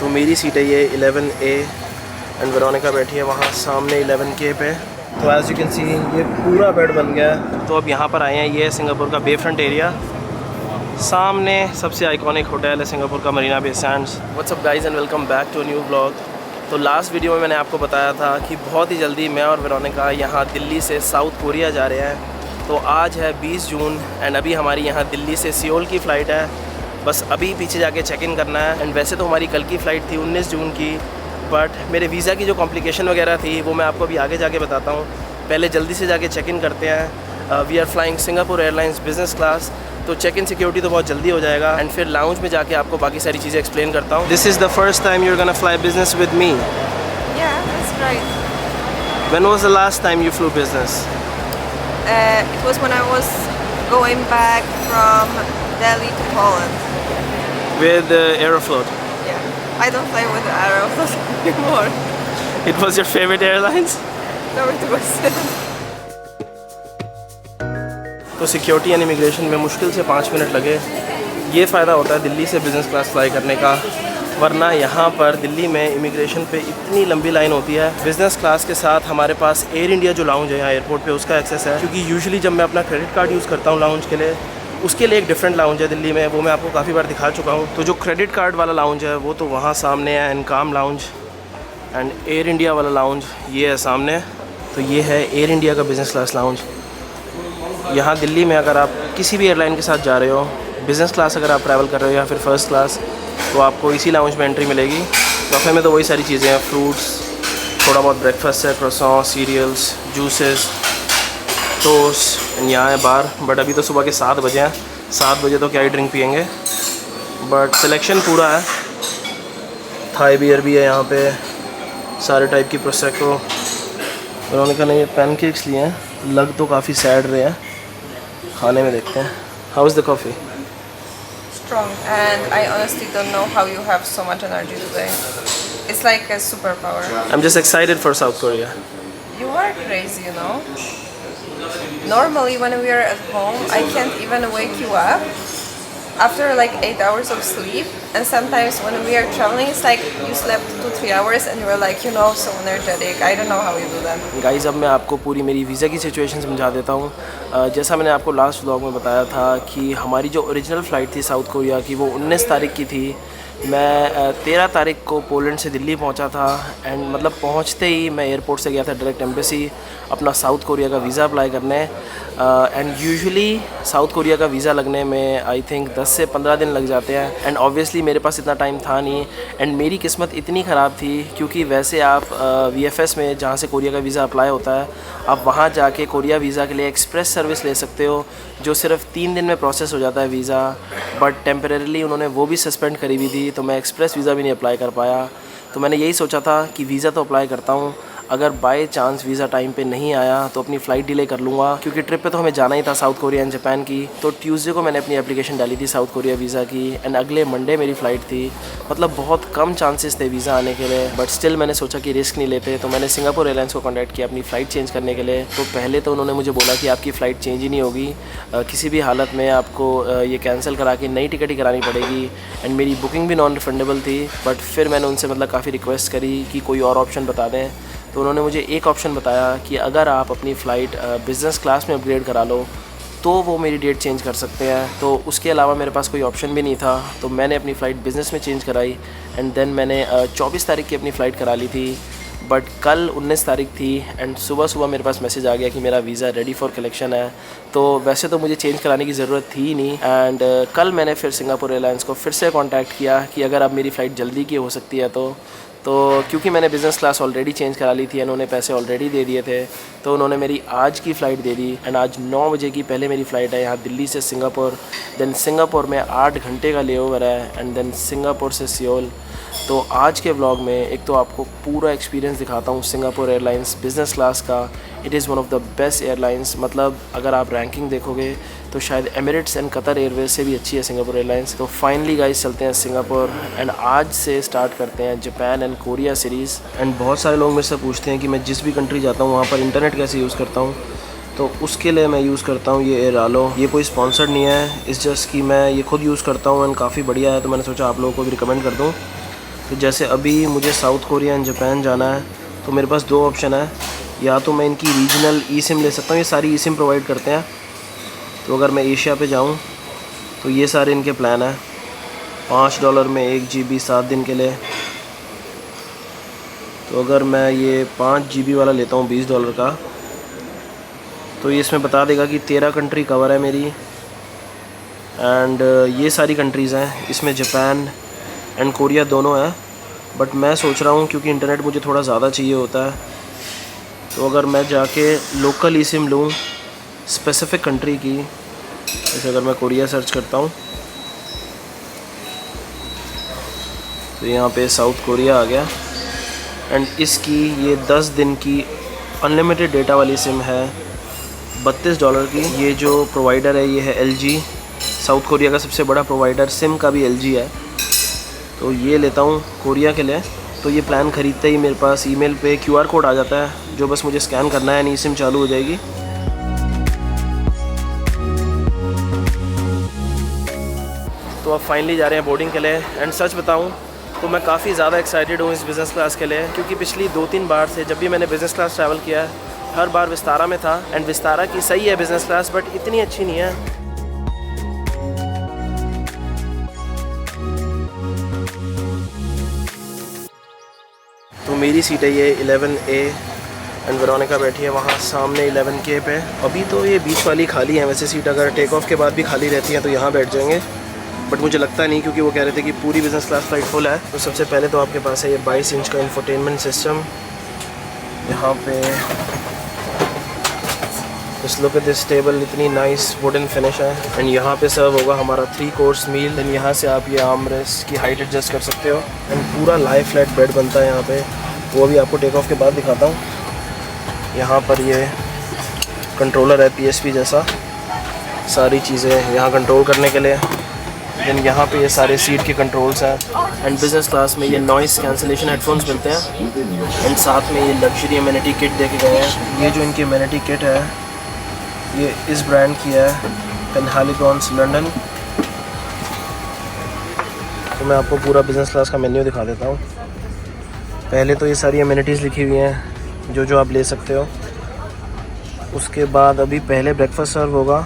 तो मेरी सीट है ये 11A एंड वेरोनिका बैठी है वहाँ सामने 11K पे। तो एज़ यू कैन सी ये पूरा बेड बन गया है। तो अब यहाँ पर आए हैं, ये है सिंगापुर का बे फ्रंट एरिया। सामने सबसे आइकॉनिक होटल है सिंगापुर का Marina Bay Sands. What's up guys and welcome back to new vlog. तो लास्ट वीडियो में मैंने आपको बताया था कि बहुत ही जल्दी मैं और वेरोनिका यहाँ दिल्ली से साउथ कोरिया जा रहे हैं। तो आज है 20 जून एंड अभी हमारी यहाँ दिल्ली से सियोल की फ़्लाइट है। बस अभी पीछे जाके चेक इन करना है। एंड वैसे तो हमारी कल की फ़्लाइट थी 19 जून की, बट मेरे वीज़ा की जो कॉम्प्लिकेशन वगैरह थी वो मैं आपको अभी आगे जाके बताता हूँ। पहले जल्दी से जाके चेक इन करते हैं। We are flying Singapore Airlines business class. तो चेक इन सिक्योरिटी तो बहुत जल्दी हो जाएगा एंड फिर लाउंज में जाके आपको बाकी सारी चीज़ें एक्सप्लेन करता हूँ। This is the first time you are gonna fly business with me? Yeah, that's right. When was the last time you flew business? It was when I was going back from Delhi to Poland. With Aeroflot. Yeah, I don't fly with Aeroflot anymore. It was your favorite airlines? No, it was. तो security and immigration में मुश्किल से 5 minute लगे। ये फ़ायदा होता है दिल्ली से बिज़नेस क्लास फ्लाई करने का, वरना यहाँ पर दिल्ली में इमिग्रेशन पे इतनी लंबी लाइन होती है। बिज़नेस क्लास के साथ हमारे पास एयर इंडिया जो लाउंज है यहाँ एयरपोर्ट पे उसका एक्सेस है, क्योंकि यूजुअली जब मैं अपना क्रेडिट कार्ड यूज़ करता हूँ लाउंज के लिए, उसके लिए एक डिफरेंट लाउंज है दिल्ली में, वो मैं आपको काफ़ी बार दिखा चुका हूँ। तो जो क्रेडिट कार्ड वाला लाउंज है वो तो वहाँ सामने है, Encom lounge, and air India वाला लाउंज ये है सामने। तो ये है एयर इंडिया का बिज़नेस क्लास लाउंज। यहाँ दिल्ली में अगर आप किसी भी एयरलाइन के साथ जा रहे हो, बिज़नेस क्लास अगर आप ट्रैवल कर रहे हो या फिर फ़र्स्ट क्लास, तो आपको इसी लाउंज में एंट्री मिलेगी। कैफ़े में तो वही सारी चीज़ें हैं, फ्रूट्स, थोड़ा बहुत ब्रेकफास्ट है, क्रोसॉन, सीरियल्स, जूसेस, टोस्ट। यहाँ है बार, बट अभी तो सुबह के 7 बजे हैं, 7 बजे तो क्या ही ड्रिंक पियेंगे, बट सिलेक्शन पूरा है। थाई बियर भी है यहाँ पे, सारे टाइप की प्रोसेको। वेरोनिका ने ये पैनकेक्स लिए हैं, लग तो काफ़ी सैड रहे हैं, खाने में देखते हैं। How is the coffee? Strong, and I honestly don't know how you have so much energy today. It's like a superpower. I'm just excited for South Korea. You are crazy, you know. Normally, when we are at home, I can't even wake you up after like 8 hours of sleep. And sometimes when we are traveling, it's like you slept 2-3 hours and you were like, you know, so energetic. I don't know how you do that. Guys अब मैं आपको पूरी मेरी visa की situation समझा देता हूँ। जैसा मैंने आपको लास्ट व्लॉग में बताया था कि हमारी जो ओरिजिनल फ़्लाइट थी साउथ कोरिया की वो 19 तारीख की थी। मैं 13 तारीख को पोलैंड से दिल्ली पहुंचा था एंड मतलब पहुंचते ही मैं एयरपोर्ट से गया था डायरेक्ट एम्बेसी अपना साउथ कोरिया का वीज़ा अप्लाई करने। एंड यूजुअली साउथ कोरिया का वीज़ा लगने में आई थिंक 10 से 15 दिन लग जाते हैं एंड ऑब्वियसली मेरे पास इतना टाइम था नहीं। एंड मेरी किस्मत इतनी ख़राब थी क्योंकि वैसे आप VFS में जहाँ से कोरिया का वीज़ा अप्लाई होता है, आप वहाँ जाके कोरिया वीज़ा के लिए एक्सप्रेस सर्विस ले सकते हो जो सिर्फ 3 दिन में प्रोसेस हो जाता है वीज़ा, बट टेम्परेरीली उन्होंने वो भी सस्पेंड करी हुई थी, तो मैं एक्सप्रेस वीज़ा भी नहीं अप्लाई कर पाया। तो मैंने यही सोचा था कि वीज़ा तो अप्लाई करता हूँ, अगर बाय चांस वीज़ा टाइम पे नहीं आया तो अपनी फ़्लाइट डिले कर लूँगा, क्योंकि ट्रिप पे तो हमें जाना ही था साउथ कोरिया एंड जापान की। तो ट्यूसडे को मैंने अपनी एप्लीकेशन डाली थी साउथ कोरिया वीज़ा की एंड अगले मंडे मेरी फ़्लाइट थी। मतलब बहुत कम चांसेस थे वीज़ा आने के लिए, बट स्टिल मैंने सोचा कि रिस्क नहीं लेते, तो मैंने सिंगापुर एयरलाइंस को कॉन्टैक्ट किया अपनी फ़्लाइट चेंज करने के लिए। तो पहले तो उन्होंने मुझे बोला कि आपकी फ़्लाइट चेंज ही नहीं होगी, किसी भी हालत में आपको ये कैंसिल करा के नई टिकट ही करानी पड़ेगी। एंड मेरी बुकिंग भी नॉन रिफंडेबल थी, बट फिर मैंने उनसे मतलब काफ़ी रिक्वेस्ट करी कि कोई और ऑप्शन बता दें। तो उन्होंने मुझे एक ऑप्शन बताया कि अगर आप अपनी फ़्लाइट बिज़नेस क्लास में अपग्रेड करा लो तो वो मेरी डेट चेंज कर सकते हैं। तो उसके अलावा मेरे पास कोई ऑप्शन भी नहीं था, तो मैंने अपनी फ़्लाइट बिज़नेस में चेंज कराई एंड देन मैंने 24 तारीख की अपनी फ़्लाइट करा ली थी। बट कल 19 तारीख थी एंड सुबह मेरे पास मैसेज आ गया कि मेरा वीज़ा रेडी फॉर कलेक्शन है। तो वैसे तो मुझे चेंज कराने की ज़रूरत थी ही नहीं एंड कल मैंने फिर सिंगापुर एयरलाइंस को फिर से कॉन्टैक्ट किया कि अगर अब मेरी फ़्लाइट जल्दी की हो सकती है तो क्योंकि मैंने बिज़नेस क्लास ऑलरेडी चेंज करा ली थी एंड उन्होंने पैसे ऑलरेडी दे दिए थे, तो उन्होंने मेरी आज की फ़्लाइट दे दी एंड आज 9 बजे की पहले मेरी फ़्लाइट है यहाँ दिल्ली से सिंगापुर। देन सिंगापुर में 8 घंटे का लेओवर है एंड देन सिंगापुर से सियोल। तो आज के व्लॉग में एक तो आपको पूरा एक्सपीरियंस दिखाता हूँ सिंगापुर एयरलाइंस बिज़नेस क्लास का। It is one of the best airlines, मतलब अगर आप रैंकिंग देखोगे तो शायद एमिरेट्स एंड कतर एयरवेज से भी अच्छी है सिंगापुर एयरलाइंस। तो फाइनली गाइस चलते हैं सिंगापुर एंड आज से स्टार्ट करते हैं Japan and Korea series. And बहुत सारे लोग मेरे से पूछते हैं कि मैं जिस भी कंट्री जाता हूँ वहाँ पर इंटरनेट कैसे यूज़ करता हूँ, तो उसके लिए मैं यूज़ करता हूँ ये एयरालो। ये कोई स्पॉन्सर्ड नहीं है, इस जस्ट कि मैं ये खुद यूज़ करता हूँ एंड काफ़ी बढ़िया है, तो मैंने सोचा आप लोगों को भी रिकमेंड कर दूँ। तो जैसे अभी मुझे साउथ कोरिया एंड जापान जाना है तो मेरे पास दो ऑप्शन है, या तो मैं इनकी रीजनल ई सिम ले सकता हूँ, ये सारी ई सिम प्रोवाइड करते हैं। तो अगर मैं एशिया पे जाऊँ तो ये सारे इनके प्लान है, $5 में 1 GB 7 दिन के लिए। तो अगर मैं ये 5 GB वाला लेता हूँ $20 का, तो ये इसमें बता देगा कि 13 कंट्री कवर है मेरी, एंड ये सारी कंट्रीज़ हैं, इसमें जापान एंड कोरिया दोनों हैं। बट मैं सोच रहा हूँ क्योंकि इंटरनेट मुझे थोड़ा ज़्यादा चाहिए होता है, तो अगर मैं जाके लोकल ई सिम लूँ स्पेसिफ़िक कंट्री की, जैसे अगर मैं कोरिया सर्च करता हूँ तो यहाँ पे साउथ कोरिया आ गया, एंड इसकी ये 10 दिन की अनलिमिटेड डेटा वाली सिम है $32 की। ये जो प्रोवाइडर है ये है LG, साउथ कोरिया का सबसे बड़ा प्रोवाइडर सिम का भी LG है। तो ये लेता हूँ कोरिया के लिए। तो ये प्लान ख़रीदते ही मेरे पास ईमेल पे QR कोड आ जाता है, जो बस मुझे स्कैन करना है, नई सिम चालू हो जाएगी। तो अब फाइनली जा रहे हैं बोर्डिंग के लिए। एंड सच बताऊँ तो मैं काफ़ी ज़्यादा एक्साइटेड हूँ इस बिज़नेस क्लास के लिए, क्योंकि पिछली 2-3 बार से जब भी मैंने बिज़नेस क्लास ट्रैवल किया है हर बार विस्तारा में था। एंड विस्तारा की सही है बिज़नेस क्लास, बट इतनी अच्छी नहीं है। तो मेरी सीट है ये 11A, एंड वेरोनिका बैठी है वहाँ सामने 11K पे। अभी तो ये बीच वाली खाली है, वैसे सीट अगर टेक ऑफ के बाद भी खाली रहती है तो यहाँ बैठ जाएंगे, बट मुझे लगता नहीं, क्योंकि वो कह रहे थे कि पूरी बिज़नेस क्लास फ्लाइट फुल है। तो सबसे पहले तो आपके पास है ये 22 इंच का इंफोटेनमेंट सिस्टम। यहाँ पे just look at this table, इतनी नाइस वुडन फिनिश है। एंड यहाँ पे सर्व होगा हमारा 3 कोर्स मील। एंड यहाँ से आप ये आर्म रेस्ट की हाइट एडजस्ट कर सकते हो। एंड पूरा लाइव फ्लैट बेड बनता है यहाँ पे, वो भी आपको टेक ऑफ के बाद दिखाता हूँ। यहाँ पर ये कंट्रोलर है PSP जैसा, सारी चीज़ें यहाँ कंट्रोल करने के लिए। देन यहाँ पे ये सारे सीट के कंट्रोल्स हैं। एंड बिज़नेस क्लास में ये नॉइस कैंसिलेशन हेडफोन्स मिलते हैं। एंड साथ में ये लग्जरी एमिनिटी किट दे के गए हैं। ये जो इनकी एमिनिटी किट है ये इस ब्रांड की है, पेनहालिकॉन्स लंदन। तो मैं आपको पूरा बिज़नेस क्लास का मेन्यू दिखा देता हूँ। पहले तो ये सारी एमिनिटीज़ लिखी हुई हैं जो आप ले सकते हो। उसके बाद अभी पहले ब्रेकफास्ट सर्व होगा।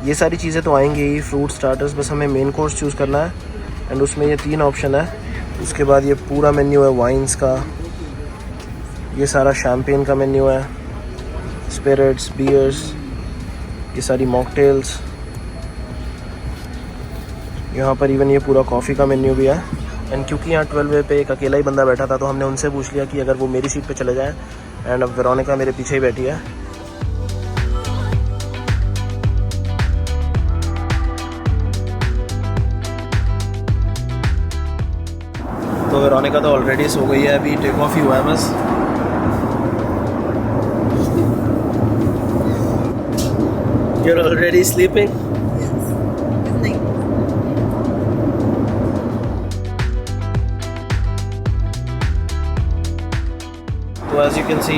ये सारी चीज़ें तो आएंगी ही, फ्रूट स्टार्टर्स, बस हमें मेन कोर्स चूज़ करना है। एंड उसमें ये 3 ऑप्शन है। उसके बाद ये पूरा मेन्यू है वाइन्स का, ये सारा शैम्पेन का मेन्यू है, स्पिरिट्स, बियर्स, ये सारी मॉकटेल्स। यहाँ पर इवन ये पूरा कॉफ़ी का मेन्यू भी है। एंड क्योंकि यहाँ 12 पे एक अकेला ही बंदा बैठा था तो हमने उनसे पूछ लिया कि अगर वो मेरी सीट पे चले जाएँ। एंड अब वेरोनिका मेरे पीछे ही बैठी है। तो वेरोनिका तो ऑलरेडी सो गई है, अभी टेक ऑफ ही हुआ है बस। You're already sleeping? तो एज यू कैन सी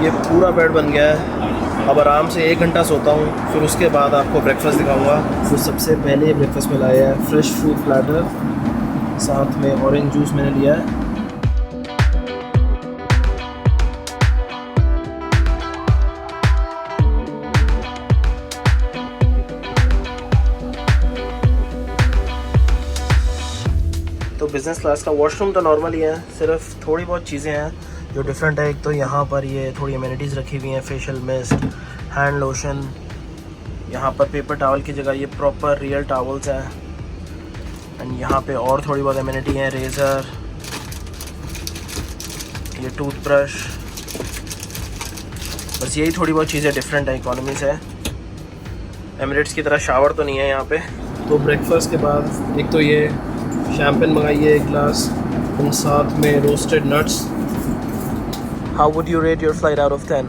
ये पूरा बेड बन गया है। अब आराम से 1 घंटा सोता हूँ, फिर उसके बाद आपको ब्रेकफास्ट दिखाऊंगा। तो सबसे पहले ब्रेकफास्ट में लाया है फ्रेश फ्रूट प्लेटर, साथ में ऑरेंज जूस मैंने लिया है। तो बिज़नेस क्लास का वॉशरूम तो नॉर्मल ही है, सिर्फ थोड़ी बहुत चीज़ें हैं जो डिफरेंट है। एक तो यहाँ पर ये थोड़ी अमेनिटीज़ रखी हुई हैं, फेशियल मिस्ट, हैंड लोशन। यहाँ पर पेपर टॉवल की जगह ये प्रॉपर रियल टॉवल्स हैं। एंड यहाँ पे और थोड़ी बहुत अमेनिटी हैं, रेज़र, ये टूथब्रश, बस यही थोड़ी बहुत चीज़ें डिफरेंट है इकोनॉमी से। एमिरेट्स की तरह शावर तो नहीं है यहाँ पे। तो ब्रेकफास्ट के बाद एक तो ये शैम्पेन मंगाइए 1 ग्लास, और साथ में roasted nuts. How would you rate your flight out of 10?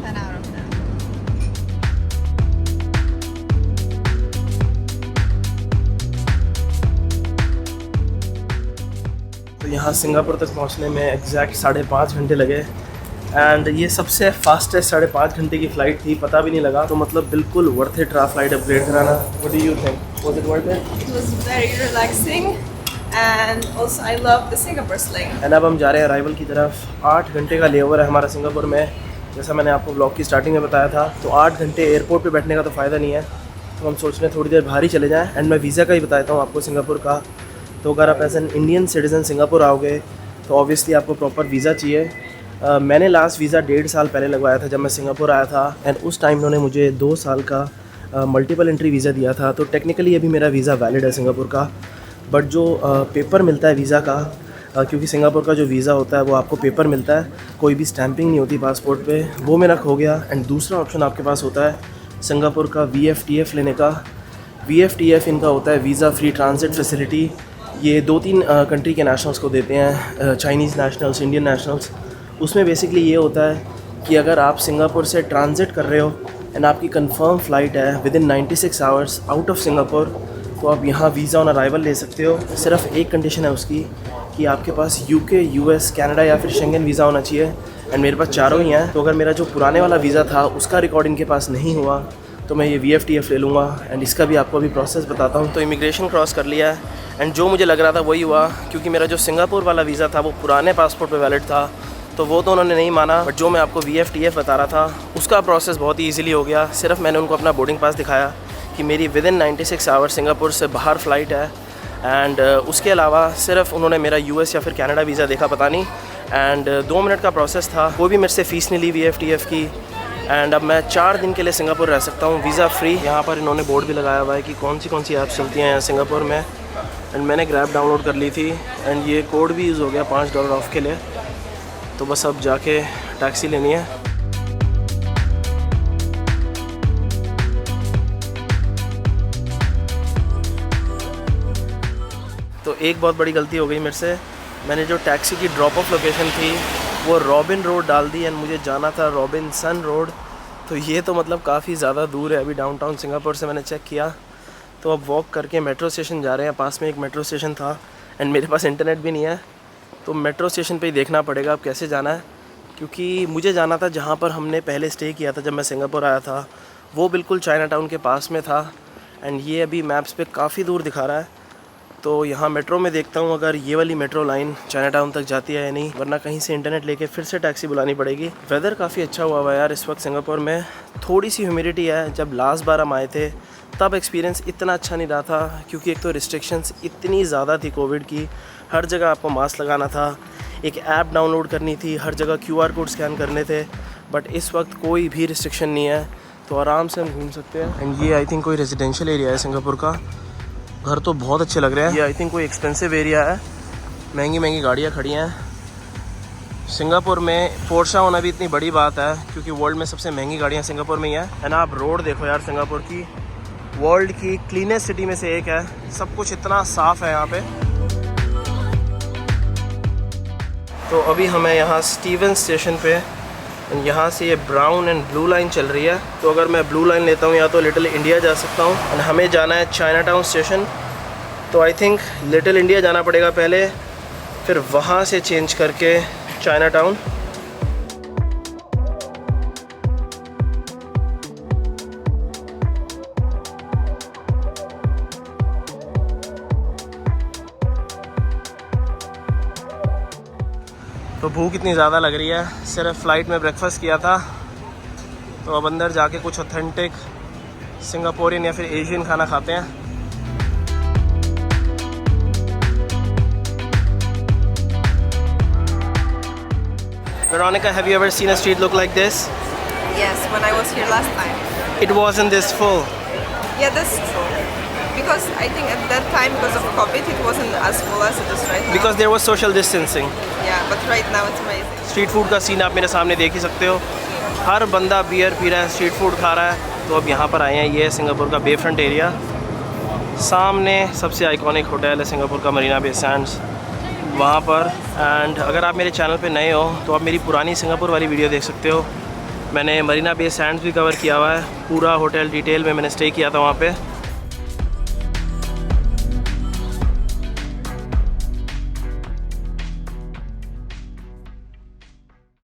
10 out of 10. तो यहाँ सिंगापुर तक पहुँचने में एग्जैक्ट 5.5 घंटे लगे। एंड ये सबसे फास्टेस्ट 5.5 घंटे की फ़्लाइट थी, पता भी नहीं लगा। तो मतलब बिल्कुल वर्थ इट रहा फ्लाइट अपग्रेड कराना। What do you think? Was it worth it? It was very relaxing and also I love the Singapore slang. And अब हम जा रहे हैं अराइवल की तरफ। 8 घंटे का लेओवर है हमारा सिंगापुर में, जैसा मैंने आपको ब्लॉग की स्टार्टिंग में बताया था। तो 8 घंटे एयरपोर्ट पे बैठने का तो फ़ायदा नहीं है, तो हम सोच रहे हैं थोड़ी देर बाहर ही चले जाएँ। एंड मैं वीज़ा का ही बताता हूँ आपको सिंगापुर का। तो अगर आप as an Indian citizen Singapore आओगे तो ऑब्वियसली आपको प्रॉपर वीज़ा चाहिए। मैंने लास्ट वीज़ा 1.5 साल पहले लगवाया था जब मैं सिंगापुर आया था, एंड उस टाइम उन्होंने मुझे 2 साल का मल्टीपल एंट्री वीज़ा दिया था। तो टेक्निकली अभी मेरा वीज़ा वैलिड है सिंगापुर का, बट जो पेपर मिलता है वीज़ा का, क्योंकि सिंगापुर का जो वीज़ा होता है वो आपको पेपर मिलता है, कोई भी स्टैंपिंग नहीं होती पासपोर्ट पे, वो मेरा खो गया। एंड दूसरा ऑप्शन आपके पास होता है सिंगापुर का VFTF लेने का। VFTF इनका होता है वीज़ा फ्री ट्रांजिट फैसिलिटी। ये 2-3 कंट्री के नेशनल्स को देते हैं, चाइनीज़ नेशनल्स, इंडियन नेशनल्स। उसमें बेसिकली ये होता है कि अगर आप सिंगापुर से ट्रांजिट कर रहे हो एंड आपकी कंफर्म फ़्लाइट है within 96 hours out of Singapore, तो आप यहाँ वीज़ा ऑन अराइवल ले सकते हो। सिर्फ एक कंडीशन है उसकी कि आपके पास UK, US, कनाडा या फिर शेंगन वीज़ा होना चाहिए, एंड मेरे पास चारों ही हैं। तो अगर मेरा जो पुराने वाला वीज़ा था उसका रिकॉर्ड इनके पास नहीं हुआ तो मैं ये VFTF ले लूँगा, एंड इसका भी आपको अभी प्रोसेस बताता हूँ। तो इमिग्रेशन क्रॉस कर लिया है, एंड जो मुझे लग रहा था वही हुआ, क्योंकि मेरा जो सिंगापुर वाला वीज़ा था वो पुराने पासपोर्ट पे वैलिड था, तो वो तो उन्होंने नहीं माना। बट जो मैं आपको VFTF बता रहा था उसका प्रोसेस बहुत ही ईजिली हो गया। सिर्फ मैंने उनको अपना बोर्डिंग पास दिखाया कि मेरी विदिन 96 आवर सिंगापुर से बाहर फ़्लाइट है, एंड उसके अलावा सिर्फ उन्होंने मेरा US या फिर कनाडा वीज़ा देखा पता नहीं, एंड 2 मिनट का प्रोसेस था। कोई भी मेरे से फ़ीस नहीं ली VFTF की, एंड अब मैं 4 दिन के लिए सिंगापुर रह सकता हूँ वीज़ा फ्री। यहाँ पर इन्होंने बोर्ड भी लगाया हुआ है कि कौन सी ऐप्स चलती हैं यहाँ सिंगापुर में, एंड मैंने ग्रैब डाउनलोड कर ली थी, एंड ये कोड भी यूज़ हो गया $5 ऑफ के लिए। तो बस अब जाके टैक्सी लेनी है। तो एक बहुत बड़ी गलती हो गई मेरे से, मैंने जो टैक्सी की ड्रॉप ऑफ लोकेशन थी वो रॉबिन रोड डाल दी, एंड मुझे जाना था रॉबिन्सन रोड। तो ये तो मतलब काफ़ी ज़्यादा दूर है अभी डाउनटाउन सिंगापुर से, मैंने चेक किया। तो अब वॉक करके मेट्रो स्टेशन जा रहे हैं। पास में एक मेट्रो स्टेशन था, एंड मेरे पास इंटरनेट भी नहीं है, तो मेट्रो स्टेशन पे ही देखना पड़ेगा अब कैसे जाना है, क्योंकि मुझे जाना था जहाँ पर हमने पहले स्टे किया था जब मैं सिंगापुर आया था, वो बिल्कुल चाइना टाउन के पास में था, एंड ये अभी मैप्स पे काफ़ी दूर दिखा रहा है। तो यहाँ मेट्रो में देखता हूँ अगर ये वाली मेट्रो लाइन चाइना टाउन तक जाती है या नहीं, वरना कहीं से इंटरनेट लेके फिर से टैक्सी बुलानी पड़ेगी। वेदर काफ़ी अच्छा हुआ है यार इस वक्त सिंगापुर में, थोड़ी सी ह्यूमिडिटी है। जब लास्ट बार हम आए थे तब एक्सपीरियंस इतना अच्छा नहीं रहा था, क्योंकि एक तो रिस्ट्रिक्शंस इतनी ज़्यादा थी कोविड की, हर जगह आपको मास्क लगाना था, एक ऐप डाउनलोड करनी थी, हर जगह QR कोड स्कैन करने थे। बट इस वक्त कोई भी रिस्ट्रिक्शन नहीं है, तो आराम से हम घूम सकते हैं। एंड ये आई थिंक कोई रेजिडेंशियल एरिया है सिंगापुर का। घर तो बहुत अच्छे लग रहे हैं। ये आई थिंक कोई एक्सपेंसिव एरिया है, महंगी गाड़ियाँ खड़ी हैं। सिंगापुर में पोर्शा होना भी इतनी बड़ी बात है, क्योंकि वर्ल्ड में सबसे महंगी गाड़ियाँ सिंगापुर में ही है। एंड आप रोड देखो यार, सिंगापुर की वर्ल्ड की क्लीनेस्ट सिटी में से एक है, सब कुछ इतना साफ़ है यहाँ पे। तो अभी हमें यहाँ स्टीवन स्टेशन पे, यहाँ से ये ब्राउन एंड ब्लू लाइन चल रही है, तो अगर मैं ब्लू लाइन लेता हूँ या तो लिटिल इंडिया जा सकता हूँ, एंड हमें जाना है चाइना टाउन स्टेशन। तो आई थिंक लिटिल इंडिया जाना पड़ेगा पहले, फिर वहाँ से चेंज करके चाइना टाउन। तो भूख इतनी ज़्यादा लग रही है, सिर्फ फ़्लाइट में ब्रेकफास्ट किया था, तो अब अंदर जाके कुछ ऑथेंटिक सिंगापुरियन या फिर एशियन खाना खाते हैं। Veronica, have you ever seen a street look like this? Yes, when I was here last time. It wasn't this full. Yeah, that's true. Because I think at that time, because of COVID, it wasn't as full as it is right now. Because there was social distancing. Yeah, but right now it's amazing. Street food का scene आप मेरे सामने देख ही सकते हो, हर बंदा beer P रहा है, स्ट्रीट फूड खा रहा है। तो अब यहाँ पर आए हैं, ये है सिंगापुर का बे फ्रंट एरिया। सामने सबसे आइकॉनिक होटल है सिंगापुर का, मरीना बे सैंड्स, वहाँ पर। एंड अगर आप मेरे चैनल पे नए हो तो आप मेरी पुरानी सिंगापुर वाली वीडियो देख सकते हो, मैंने मरीना बे सैंड्स भी कवर किया हुआ है, पूरा होटल डिटेल में मैंने स्टे किया था वहाँ पे।